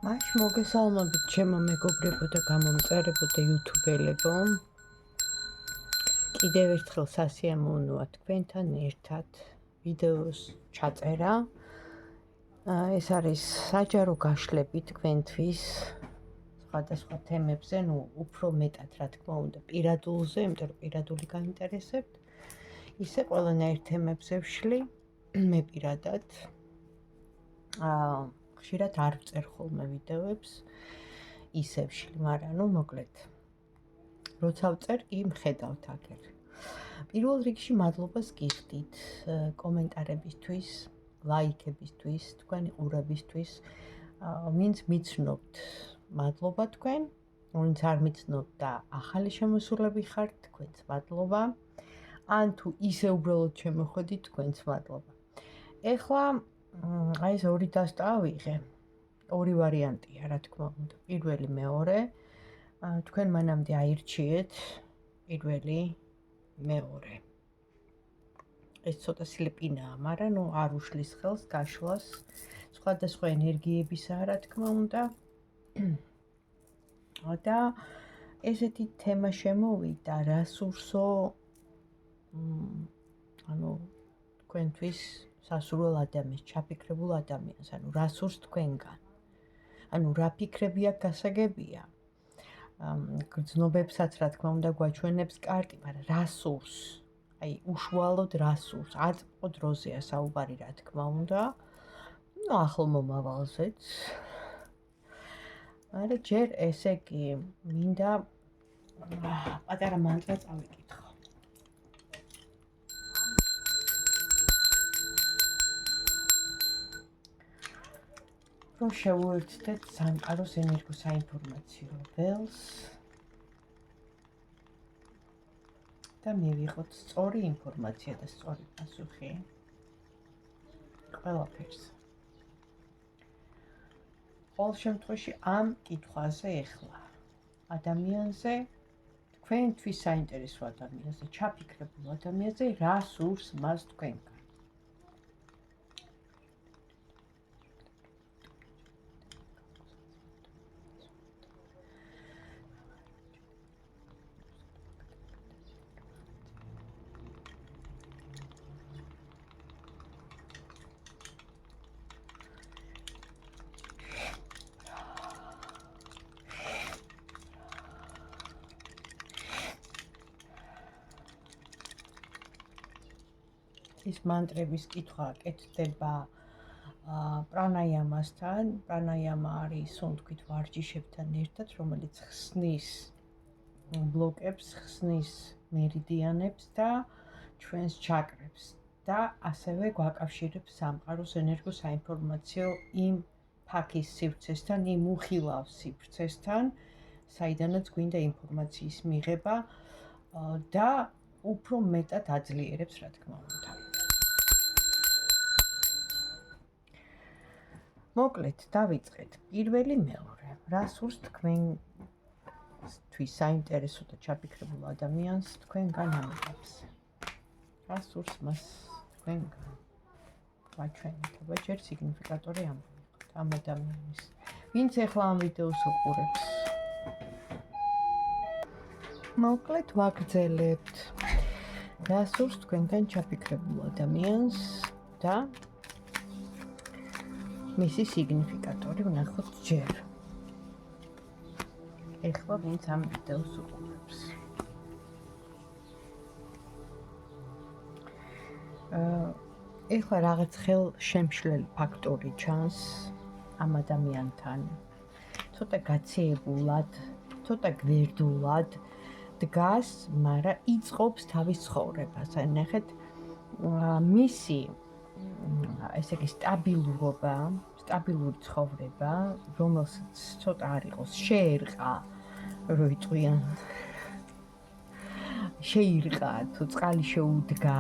მაშ მოგესალმებით ჩემო მეგობრებო და გამომწერებო და იუთუბელებო. კიდევ ერთხელ სასიამოვნოა თქვენთან ერთად ვიდეოს ჩაწერა. ეს არის საჯარო გაშლები თქვენთვის სხვადასხვა თემებზე, უფრო მეტად რა თქმა უნდა პირადულზე, იმიტომ რომ პირადული გაინტერესებთ. ისე ყველანაირ თემებზე ვშლი მე პირადად. ხშირად არ ვწერ ხოლმე ვიდეოებს, ისე ვშლი, მაგრამ მოკლედ. როცა ვწერ, კი მხედავთ აქეთ. პირველ რიგში მადლობას გიხდით კომენტარებისთვის, ლაიქებისთვის, თქვენი ყურებისთვის. ვინც მიცნობთ, მადლობა თქვენ. ვინც არ მიცნობთ და ახალი შემოსულები ხართ, თქვენც მადლობა. ან თუ ისე უბრალოდ შემოხვედით, თქვენც მადლობა. ეხლა აი ეს ორი დასტავიღე. ორი ვარიანტია, რა თქმა უნდა. პირველი, მეორე. თქვენ მანამდე აირჩიეთ პირველი, მეორე. ეს ცოტა სლიპინაა, მაგრამ არ უშლის ხელს გაშლას. სხვადასხვა ენერგიებისაა, რა თქმა უნდა. და ესეთი თემა შემოვიდა, რასურსო თქვენთვის სასურველ ადამიანს, ჩაფიქრებულ ადამიანს, რასურს თქვენგან. რა ფიქრები აქვს გასაგებია. გრძნობებსაც რა თქმა უნდა გვაჩვენებს კარტი, მაგრამ რასურს, აი უშუალოდ რასურს, აწმყო დროზეა საუბარი რა თქმა უნდა. ახლო მომავალზეც. მაგრამ ჯერ ესე კი მინდა პატარა მანტრა წავიკითხო. რომ შევუერთდეთ სამყაროს ენერგოსაინფორმაციო ველს და მივიღოთ სწორი ინფორმაცია და სწორი პასუხი ყველაფერს. ყოველ შემთხვევაში ამ კითხვაზე ეხლა ადამიანზე, თქვენთვის საინტერესო ადამიანზე, ჩაფიქრებულ ადამიანზე, რა სურს მას თქვენგან. ის მანტრების კითხვა კეთდება პრანაიამასთან. პრანაიამა არის სუნთქვით ვარჯიშებთან ერთად, რომელიც ხსნის ბლოკებს, ხსნის მერიდიანებს და ჩვენს ჩაკრებს და ასევე გვაკავშირებს სამყაროს ენერგოსაინფორმაციო იმ ფაქის სივრცესთან, იმ უხილავ სივრცესთან, საიდანაც გვინდა ინფორმაციის მიღება და უფრო მეტად აძლიერებს, რა თქმა უნდა. მოკლედ, დავიწყეთ. პირველი, მეორე. რა სურს თქვენთვის საინტერესო და ჩაფიქრებულ ადამიანს თქვენგან ამიღებს? რა სურს მას თქვენგან? გვაჩვენეთ, ჯერ სიგნიფიკატორი ამოვიღოთ ამ ადამიანის. ვინც ახლა ამ ვიდეოს უყურებს? მოკლედ, ვაგრძელებთ. რა სურს თქვენგან ჩაფიქრებულ ადამიანს და მისი სიგნიფიკატორი ვნახოთ ჯერ. ეხლა ვინც ამ ვიდეოს უყურებს. ეხლა რაღაც ხელშემშლელი ფაქტორი ჩანს ამ ადამიანთან. ცოტა გაციებულად, ცოტა გვერდულად დგას, მაგრამ იწყობს თავის ცხოვრებას. აი ნახეთ, მისი ესე იგი სტაბილურობა, სტაბილური ცხოვრება, რომელსაც ცოტა არ იყოს შეერყა, რო იტყვიან. შეირყა, თუ წყალი შეუდგა,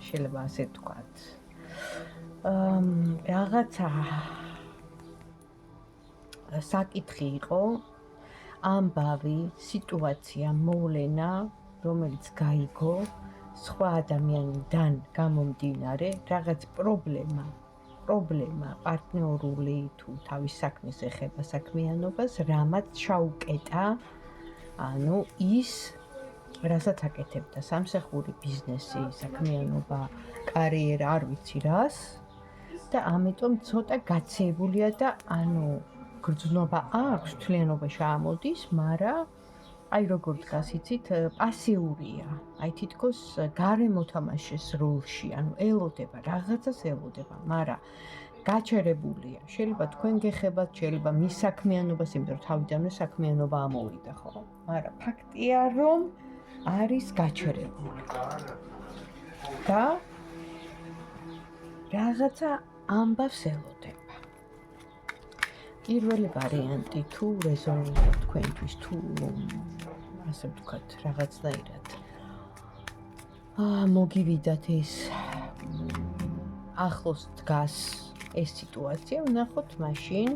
შეიძლება ასე ვთქვათ. რაღაცა საკითხი იყო, ამბავი, სიტუაცია, მოვლენა, რომელიც გაიგო სხვა ადამიანიდან გამომდინარე, რაღაც პრობლემა პრობლემა პარტნიორული თუ თავის საქმის ეხება საქმიანობას, რამაც ჩაუკეტა, ანუ ის რასაც აკეთებდა სამსახური, ბიზნესი, საქმიანობა, კარიერა, არ ვიცი რას და ამიტომ ცოტა გაცეებულია და ანუ გრძნობა აქვს, თლიანობაში ამოდის, მაგრამ აი როგორ დგას იცით, პასიურია. აი თითქოს გარემოთამაშეს როლში, ანუ ელოდება, რაღაცას ელოდება, მაგრამ გაჩერებულია. შეიძლება თქვენ გეხებათ, შეიძლება მის საქმიანობას, იმიტომ რომ თავიდანვე საქმიანობა ამოვიდა, ხო? მაგრამ ფაქტია, რომ არის გაჩერებული. და რაღაცა ამბავს ელოდება. პირველი ვარიანტი თუ რეზონირებს თქვენთვის, თუ ასე ვთქვათ, რაღაცნაირად მოგივიდათ ეს ახლოს დგას ეს სიტუაცია, ვნახოთ მაშინ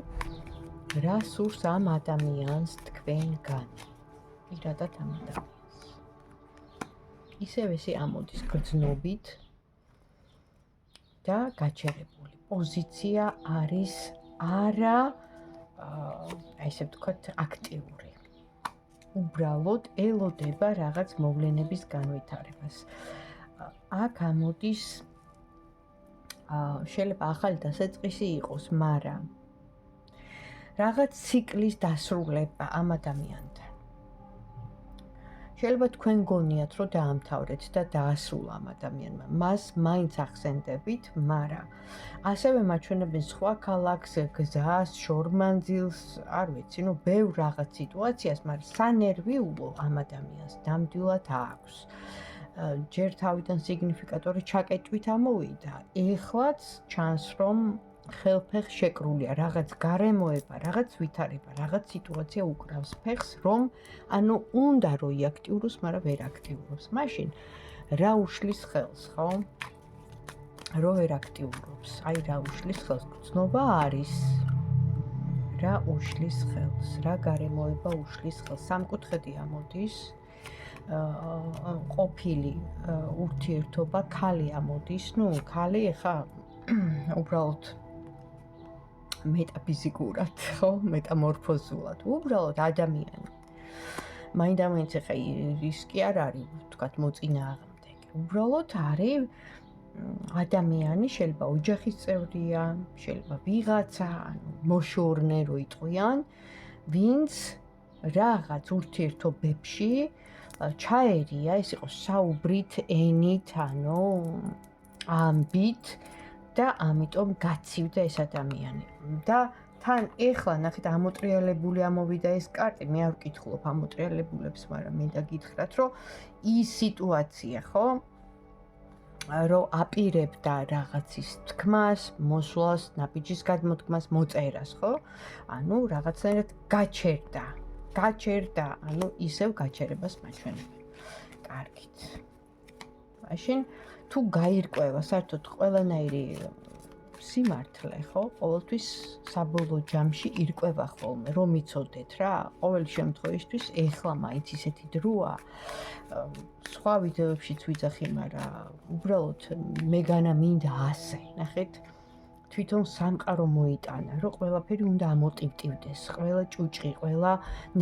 რა სურს ამ ადამიანს თქვენგან. პირადად ამ ადამიანს. ისევ ესე ამოდის გრძნობით და გაჩერებული. პოზიცია არის არა აი ესე ვთქვათ, აქტიური. უბრალოდ ელოდება რაღაც მოვლენების განვითარებას. აქ ამოდის შეიძლება ახალი დასაწყისი იყოს, მაგრამ რაღაც ციკლის დასრულება ამ ადამიანთან. შეიძლება თქვენ გონიათ, რომ დაამთავრეთ და დაასრულა ამ ადამიანმა. მას მაინც ახსენდებით, მაგრამ ასევე მაჩვენებენ სხვა ქალაქს, გზას, შორმანძილს, არ ვიცი, ბევრ რაღაც სიტუაციას, მაგრამ სანერვიულო ამ ადამიანს ნამდვილად აქვს. ჯერ თავიდან სიგნიფიკატორი ჩაკეტვით ამოვიდა, ეხლაც ჩანს, რომ ხელფეხ შეკრულია, რაღაც გარემოება, რაღაც ვითარება, რაღაც სიტუაცია უკრავს ფეხს, რომ ანუ უნდა რომ იაქტიუროს, მაგრამ ვერ აქტიურობს. მაშინ რა უშლის ხელს, ხო? რო ვერ აქტიურობს. აი რა უშლის ხელს? გრძნობა არის. რა უშლის ხელს? რა გარემოება უშლის ხელს? სამკუთხედი ამოდის. ყოფილი ურთიერთობა, ქალი ამოდის, ქალი ეხა უბრალოდ მეტაფიზიკურად, ხო, მეტამორფოზულად, უბრალოდ ადამიანი. მაინდა-მაინც ეხა რისკი არ არის, ვთქვათ, მოწინააღმდეგე. უბრალოდ არის ადამიანი, შეიძლება ოჯახის წევრია, შეიძლება ვიღაცა, მოშორნე რო იტყვიან, ვინც რაღაც ურთიერთობებში ჩაერია, ეს იყოს საუბრით, ენით, ამბით და ამიტომ გაცივდა ეს ადამიანი. და თან ეხლა ნახეთ ამოტრიალებული ამოვიდა ეს კარტი, მე არ ვკითხულობ ამოტრიალებულებს, მაგრამ მინდა გითხრათ, რომ ის სიტუაცია, ხო, რომ აპირებდა რაღაცის თქმას, მოსვლას, ნაბიჯის გადმოდგმას, მოწერას, ხო? ანუ რაღაცნაირად გაჩერდა, ანუ ისევ გაჩერებას მაჩვენებენ. კარგით. მაშინ თუ გაირკვევა საერთოდ ყველანაირი სიმართლე, ხო? ყოველთვის საბოლოო ჯამში irკვევა ხოლმე, რომ იცოდეთ რა. ყოველი შემთხვევისთვის ეხლა მაინც ისეთი დროა. სხვა ვიდეოებშიც ვიძახი, მაგრამ უბრალოდ მეგანა მინდა ასე. ნახეთ, თვითონ სამყარო მოიტანა, რომ ყველაფერი უნდა ამოტივტივდეს, ყველა ჭუჭყი, ყველა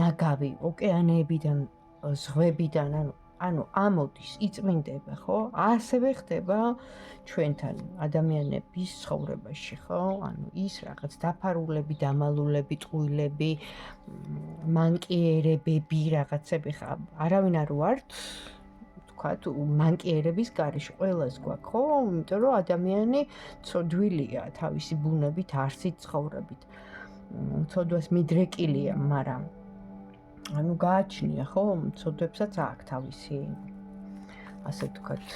ნაგავი, ოკეანეებიდან, ზღვებიდან, ანუ ამოდის, იწმინდება, ხო? ასევე ხდება ჩვენთან ადამიანების ცხოვრებაში, ხო? ანუ ის რაღაც დაფარულები, დამალულები, ტყუილები, მანკიერებები, რაღაცები ხა არავინ არ ვართ, ვთქვათ, მანკიერების გარეშე ყველას გვაქვს, ხო? იმიტომ რომ ადამიანი ცოდვილია თავისი ბუნებით, არსით, ცხოვრებით. ცოდვას მიდრეკილია, მაგრამ ანუ გააჩნია, ხო? ცოდვებსაც აქვს თავისი, ასე ვთქვათ,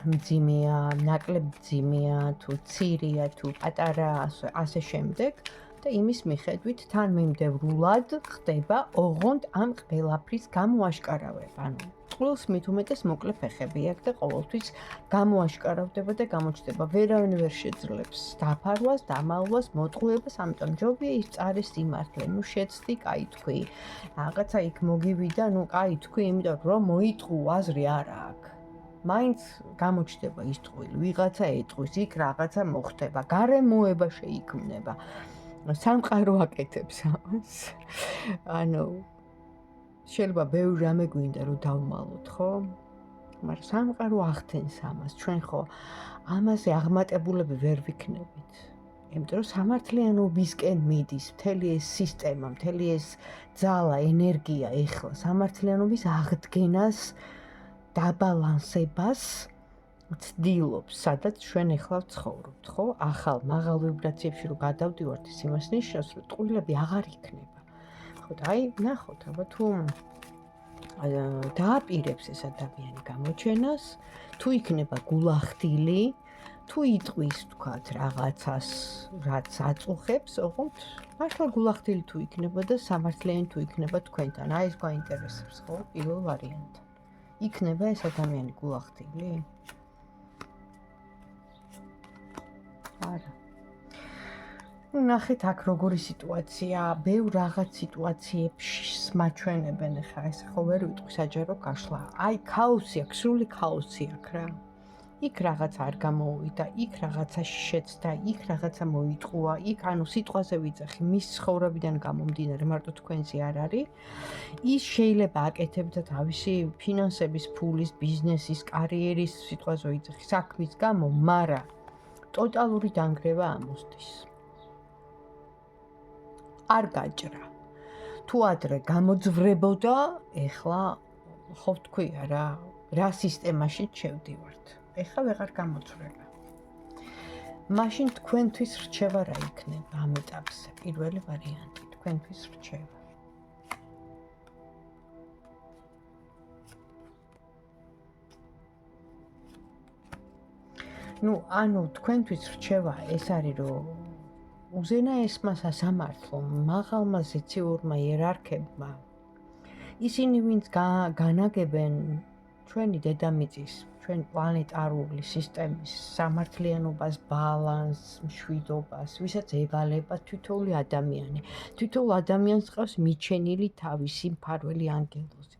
მძიმეა, ნაკლებ მძიმეა, თუ ცირია, თუ პატარა, ასე შემდეგ. და იმის მიხედვით თან მიმდევრულად ხდება ოღონდ ამ ყველაფრის გამოაშკარავება. ანუ წყვილს მით უმეტეს მოკლე ფეხები აქვს და ყოველთვის გამოაშკარავდება და გამოჩნდება. ვერავინ ვერ შეძლებს დაფარვას, დამალვას, მოტყუებას, ამიტომ ჯობია ის წარეს სიმართლე. შეცდი, კაი თქვი. რაღაცა იქ მოგივიდა, კაი თქვი, იმიტომ რომ მოიტყუ, აზრი არ აქვს. მაინც გამოჩნდება ის ტყუილი, ვიღაცა ეტყვის, იქ რაღაცა მოხდება, გარემოება შეიქმნება. სამყარო აკეთებს ამას. ანუ შეიძლება ბევრი რამე გვინდა რომ დავმალოთ, ხო? მაგრამ სამყარო ახდენს ამას. ჩვენ ხო ამაზე აღმატებულები ვერ ვიქნებით. იმიტომ რომ სამართლიანობისკენ მიდის მთელი ეს სისტემა, მთელი ეს ძალა, ენერგია ეხლა სამართლიანობის აღდგენას, დაბალანსებას ცდილობს, სადაც ჩვენ ეხლა ვცხოვრობთ, ხო? ახალ მაღალ ვიბრაციებში რომ გადავდივართ, ის იმას ნიშნავს, რომ ტყუილები აღარ იქნება. ხო, და აი, ნახოთ, აბა თუ დააპირებს ეს ადამიანი გამოჩენას, თუ იქნება გულახდილი, თუ იტყვის, თქვათ, რაღაცას, რაც აწუხებს, ოღონდ მართლა გულახდილი თუ იქნება და სამართლიანი თუ იქნება თქვენთან, აი ეს გვაინტერესებს, ხო? პირველ ვარიანტად. იქნება ეს ადამიანი გულახდილი? არა. ნახეთ აქ როგორი სიტუაცია, ბევრ რაღაც სიტუაციებში მაჩვენებენ ხა, ეს ხო ვერ ვიტყვი საჯარო გაშლა. აი ქაოსი აქვს, სრული ქაოსი აქვს რა. იქ რაღაც არ გამოუვიდა, იქ რაღაცა შეცდა, იქ რაღაცა მოიტყუა, იქ ანუ სიტყვაზე ვიძახი, მის ცხოვრებიდან გამომდინარე, მარტო თქვენზე არ არის. ის შეიძლება აკეთებდა თავისი ფინანსების, ფულის, ბიზნესის, კარიერის, სიტყვაზე ვიძახი, საქმის გამო, მაგრამ ტოტალური დანგრევა ამოსდის. არ გაჭრა. თუ ადრე გამოძვრებოდა, ეხლა ხო ვთქვია რა სისტემაში შევდივართ. ეხლა ვეღარ გამოძვრება. მაშინ თქვენთვის რჩევა რა იქნება ამ ეტაპზე? პირველი ვარიანტი, თქვენთვის რჩევა. ანუ თქვენთვის რჩევა ეს არის, რომ უზენაესმა სასამართლო, მაღალმა ზეციურმა იერარქებმა, ისინი ვინც განაგებენ ჩვენი დედამიწის, ჩვენ პლანეტარული სისტემის სამართლიანობას, ბალანსს, მშვიდობას, ვისაც ევალება თითოეული ადამიანი. თითოეულ ადამიანს ყავს მიჩენილი თავისი მფარველი ანგელოზი.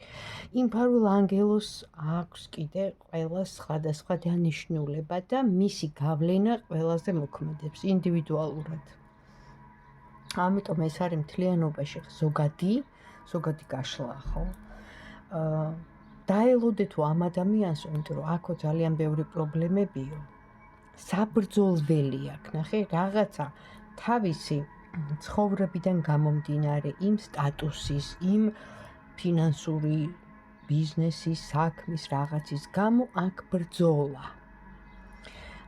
იმ მფარველ ანგელოზს აქვს კიდე ყველა სხვადასხვა დანიშნულება და მისი გავლენა ყველაზე მოქმედებს ინდივიდუალურად. ამიტომ ეს არის მთლიანობაში ზოგადი გაშლა, ხო? დაელოდე თუ ამ ადამიანს, იმიტომ რომ აქ ძალიან ბევრი პრობლემებია. საბრძოლველი აქვს, ნახე, რაღაცა თავისი ცხოვრებიდან გამომდინარე, იმ სტატუსის, იმ ფინანსური ბიზნესის, საქმის რაღაცის გამო აქ ბრძოლა.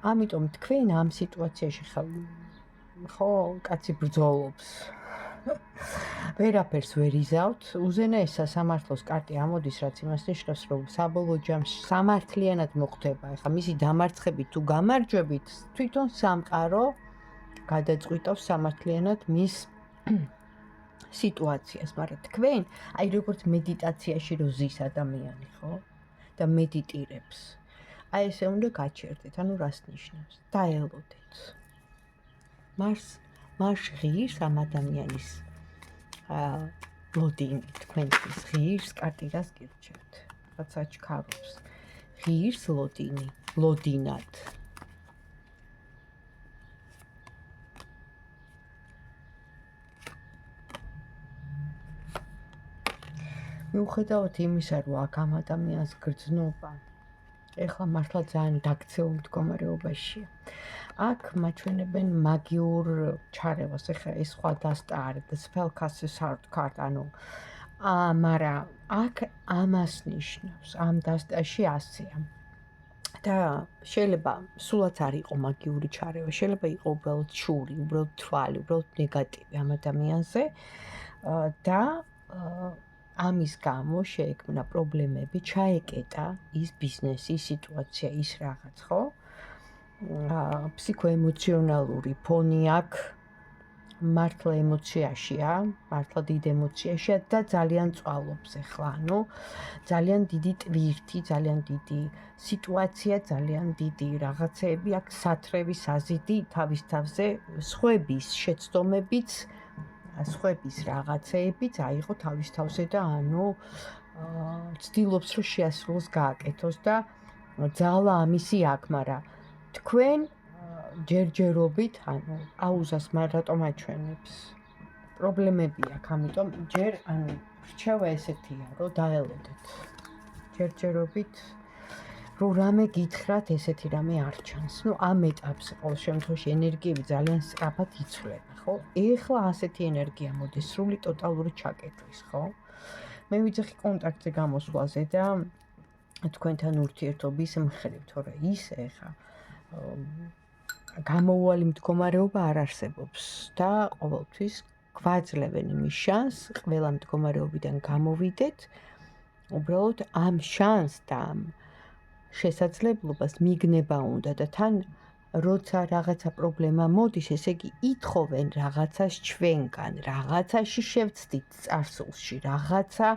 ამიტომ თქვენ ამ სიტუაციაში ხო, კაცი ბრძოლობს. ვერაფერს ვერ იზავთ, უზენაეს სასამართლოს კარტი ამოდის, რაც იმას ნიშნავს, რომ საბოლოო ჯამში სამართლიანად მოხდება. ეხლა მისი დამარცხებით თუ გამარჯვებით, თვითონ სამყარო გადაწყვიტავს სამართლიანად მის სიტუაციას, მაგრამ თქვენ, აი როგორც მედიტაციაში რო ზის ადამიანი, ხო? და მედიტირებს. აი ესე უნდა გაჩერდეთ, ანუ რას ნიშნავს? დაელოდეთ. მას ღირს ამ ადამიანის ლოდინი, თქვენთვის ღირს კარტი რას გირჩევთ? რაცა ჩქარობს. ღირს ლოდინი, ლოდინად. მიუხედავად იმისა, რომ აქ ამ ადამიანს გრძნობა, ეხლა მართლა ძალიან დაქცეულ მდგომარეობაშია. აქ მაჩვენებენ მაგიურ ჩარევას, ეხლა ეს სხვა დასტა არის, the spellcaster's card, ანუ მაგრამ აქ ამას ნიშნავს, ამ დასტაში ასეა. და შეიძლება სულაც არ იყო მაგიური ჩარევა, შეიძლება იყო უბრალოდ შური, უბრალოდ თვალი, უბრალოდ ნეგატივი ამ ადამიანზე და ამის გამო შეექმნა პრობლემები, ჩაეკეტა ის ბიზნესი, სიტუაცია, ის რაღაც, ხო? ფსიქოემოციონალური ფონი აქვს, მართლა ემოციაშია, მართლა დიდ ემოციაშია და ძალიან წვალობს ეხლა, ანუ ძალიან დიდი ტვირთი, ძალიან დიდი სიტუაცია, ძალიან დიდი რაღაცეები აქვს, სათრევის აზიდი თავის თავზე, სხვების შეცდომებიც, სხვების რაღაცეებიც აიღო თავის თავზე და ანუ ცდილობს რომ შეასრულოს გააკეთოს და ძალა ამისი აქვს, მაგრამ თქვენ ჯერჯერობით, ანუ პაუზას რატომ აჩვენებს? პრობლემები აქვს, ამიტომ ჯერ რჩევა ესეთია, რომ დაელოდეთ. ჯერჯერობით რომ რამე გითხრათ, ესეთი რამე არ ჩანს. ამ ეტაპზე ყოველ შემთხვევაში ენერგიები ძალიან სწრაფად იცვლება, ხო? ეხლა ასეთი ენერგია მოდის სრული ტოტალური ჩაკეტვის, ხო? მე ვიძახი კონტაქტზე გამოსვლაზე და თქვენთან ურთიერთობის მხრივ, თორე ისე ეხლა გამოუვალი მდგომარეობა არ არსებობს და ყოველთვის გვაძლევენ იმის შანსს, ყველა მდგომარეობიდან გამოვიდეთ, უბრალოდ ამ შანსს და ამ შესაძლებლობას მიგნება უნდა და თან როცა რაღაცა პრობლემა მოდის, ესე იგი ითხოვენ რაღაცას ჩვენგან, რაღაცაში შევცდით წარსულში, რაღაცა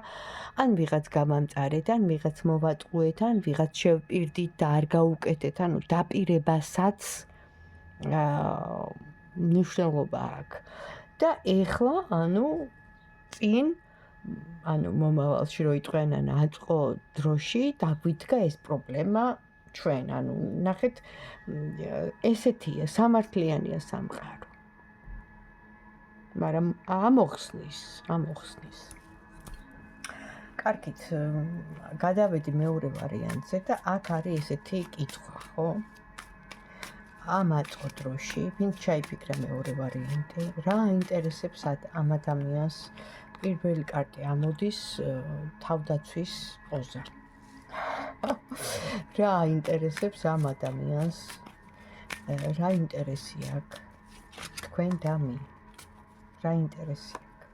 ან ვიღაც გამამწარეთ, ან ვიღაც მოვატყუეთ, ან ვიღაც შევპირდით და არ გაუკეთეთ, ანუ დაპირებასაც მნიშვნელობა აქვს. და ეხლა, წინ მომავალში რო იტყვიან, აწყო დროში დაგვიდგა ეს პრობლემა ჩვენ, ნახეთ, ესეთია, სამართლიანია სამყარო. მაგრამ ამოხსნის. კარგით, გადავედი მეორე ვარიანტზე და აქ არის ესეთი კითხვა, ხო? ამ აწყო დროში, ვინც ჩაიფიქრა მეორე ვარიანტი, რა აინტერესებს ამ ადამიანს? პირველი კარტი ამოდის თავდაცვის პოზა. რა აინტერესებს ამ ადამიანს? რა ინტერესი აქვს თქვენ და მე? რა ინტერესი აქვს?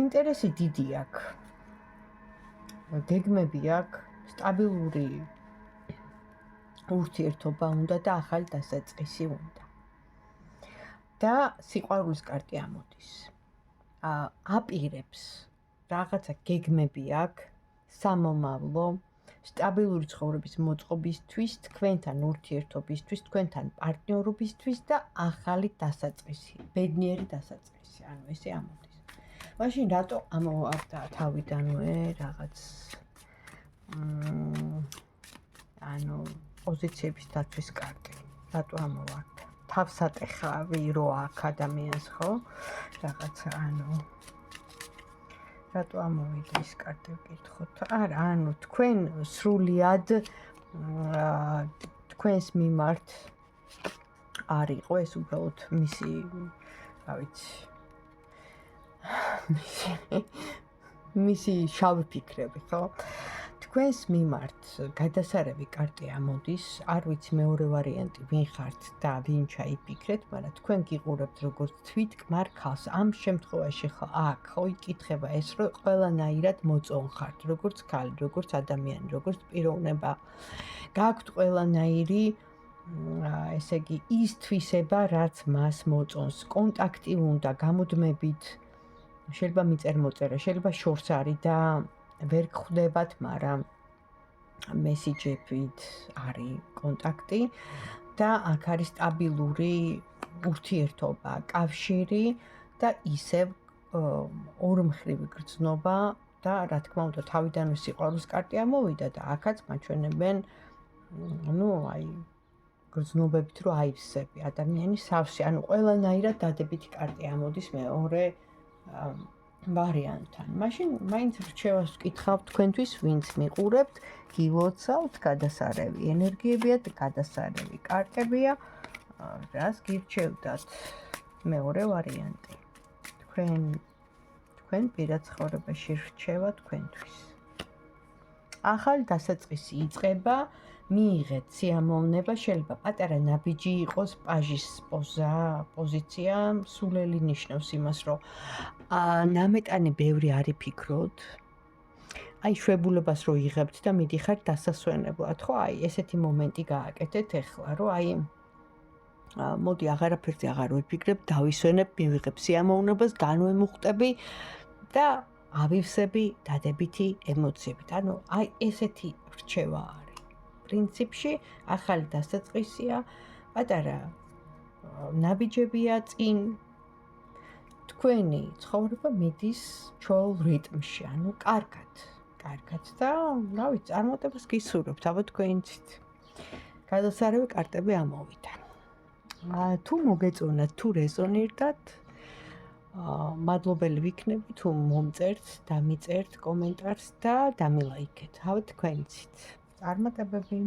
ინტერესი დიდი აქვს. გეგმები აქვს, სტაბილური ურთიერთობა უნდა და ახალი დასაწყისი უნდა. და სიყვარულის კარტი ამოდის. აპირებს რაღაცა გეგმები აქვს, სამომავლო, სტაბილური ცხოვრების მოწყობისთვის, თქვენთან ურთიერთობისთვის, თქვენთან პარტნიორობისთვის და ახალი დასაწყისი, ბედნიერი დასაწყისი, ესე ამოდის. მაშინ რატო ამოვარდა თავიდანვე რაღაც პოზიციების დაცვის კარტი? რატო ამოვარდა? თავსატეხავი რო აქვს ადამიანს, ხო? რაღაცა რატო ამოვიდა ეს კარტი ვკითხოთ? არა, თქვენ სრულიად თქვენს მიმართ არ იყო ეს უბრალოდ მისი, რა ვიცი, მისი შავი ფიქრები, ხო? თქვენს მიმართ გადასარევი კარტი ამოდის, არ ვიცი მეორე ვარიანტი ვინ ხართ და ვინ ჩაიფიქრეთ, მაგრამ თქვენ გიყურებთ როგორც თვითკმარ ქალს. ამ შემთხვევაში ხო იკითხება ეს, რომ ყველანაირად მოწონ ხართ, როგორც ქალი, როგორც ადამიანი, როგორც პიროვნება. გაქვთ ყველანაირი, ესე იგი, ის თვისება, რაც მას მოწონს. კონტაქტი უნდა გამუდმებით, შეიძლება მიწერმოწერა, შეიძლება შორს არის და ვერ გხვდებათ, მაგრამ მესიჯებით არის კონტაქტი და აქ არის სტაბილური ურთიერთობა, კავშირი და ისევ ორმხრივი გრძნობა და რა თქმა უნდა თავიდანვე სიყვარულის კარტი ამოვიდა და აქაც მაჩვენებენ გრძნობებით რომ აივსები ადამიანი სავსე, ყველანაირად დადებითი კარტი ამოდის მეორე ვარიანტთან. მაშინ მაინც რჩევას ვკითხავ თქვენთვის, ვინც მიყურებთ, გილოცავთ, გადასარევი ენერგიებია და გადასარევი კარტებია, რას გირჩევდათ? მეორე ვარიანტი. თქვენ პირად ცხოვრებაში რჩევა თქვენთვის. ახალი დასაწყისი იწყება, მიიღეთ სიამოვნება, შეიძლება პატარა ნაბიჯი იყოს, პაჟის პოზიცია, სულელი ნიშნავს იმას, რომ ნამეტანი ბევრი არ იფიქროთ, შვებულებას რო იღებთ და მიდიხართ დასასვენებლად, ხო, ესეთი მომენტი გააკეთეთ ეხლა, რომ მოდი აღარაფერზე აღარ ვიფიქრებ, დავისვენებ, მივიღებ სიამოვნებას, განვემუხტები და ავივსები დადებითი ემოციებით. ესეთი რჩევა არის. პრინციპში ახალი დასაწყისია, პატარა ნაბიჯებია წინ თქვენი ცხოვრება მიდის ჩვეულ რიტმში, ანუ კარგად და რა ვიცი, წარმატებას გისურვებთ, აბა თქვენიცით. გადასარევი კარტები ამოვიდა. თუ მოგეწონათ, თუ რეზონირდათ, მადლობელი ვიქნები თუ მომწერთ, დამიწერთ კომენტარს და დამილაიქეთ. აბა თქვენიცით. წარმატებები.